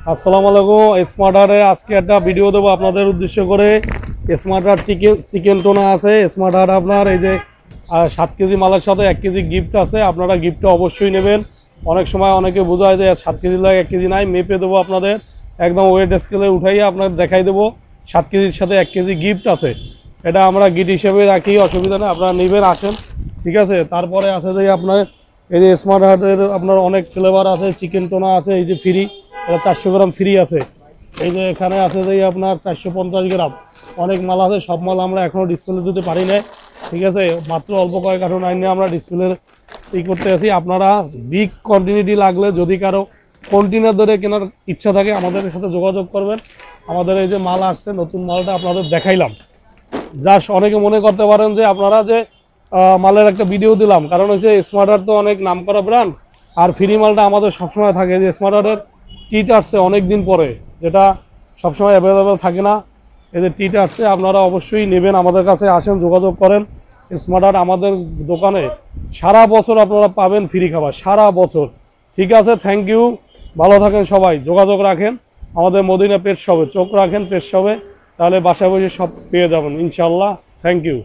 আসসালামু আলাইকুম। স্মার্ট হার্টের আজকে একটা ভিডিও দেবো আপনাদের উদ্দেশ্য করে। স্মার্ট হার্ট চিকেন টোনা আছে। স্মার্ট হার্ট আপনার এই যে 7 কেজি মালের সাথে 1 কেজি গিফট আছে, আপনারা গিফটটা অবশ্যই নেবেন। অনেক সময় অনেকে বোঝায় যে 7 কেজি লাগে 1 কেজি নাই, মেপে দেবো আপনাদের একদম ওয়েট স্কেলে উঠাইয়ে আপনাদের দেখাই দেবো 7 কেজির সাথে 1 কেজি গিফট আছে। এটা আমরা গিফট হিসেবে রাখি, অসুবিধা নেই, আপনারা নেবেন, আসেন, ঠিক আছে। তারপরে আছে যে আপনার এই যে স্মার্ট হার্টের আপনার অনেক ফ্লেভার আছে। চিকেন টোনা আছে, এই যে ফ্রি, এটা 400 গ্রাম ফ্রি আছে। এই যে এখানে আছে যে আপনার 450 গ্রাম, অনেক মাল আছে। সব মাল আমরা এখনও ডিসপ্লে দিতে পারি না, ঠিক আছে। মাত্র অল্প কয়েক কার্টুন আইনে আমরা ডিসপ্লে করতে আছি। আপনারা বিগ কোয়ান্টিটি লাগলে, যদি কারো কন্টেনার ধরে কেনার ইচ্ছা থাকে, আমাদের সাথে যোগাযোগ করবেন। আমাদের এই যে মাল আসছে, নতুন মালটা আপনাদের দেখাইলাম। জাস্ট অনেকে মনে করতে পারেন যে আপনারা যে মালের একটা ভিডিও দিলাম, কারণ হচ্ছে স্মার্ট হার্ট তো অনেক নাম করা ব্র্যান্ড, আর ফ্রি মালটা আমাদের সবসময় থাকে। যে স্মার্ট হার্টের টিট আসছে অনেক দিন পরে, যেটা সবসময় অ্যাভেলেবেল থাকে না। এই যে টিট আসছে, আপনারা অবশ্যই নেবেন, আমাদের কাছে আসেন, যোগাযোগ করেন। স্মার্ট হার্ট আমাদের দোকানে সারা বছর আপনারা পাবেন ফ্রি খাবার, সারা বছর, ঠিক আছে। থ্যাংক ইউ, ভালো থাকেন সবাই, যোগাযোগ রাখেন আমাদের মদিনা পেট শপে, চোখ রাখেন পেট শপে, তাহলে বাসায় বসে সব পেয়ে যাবেন ইনশাল্লাহ। Thank you.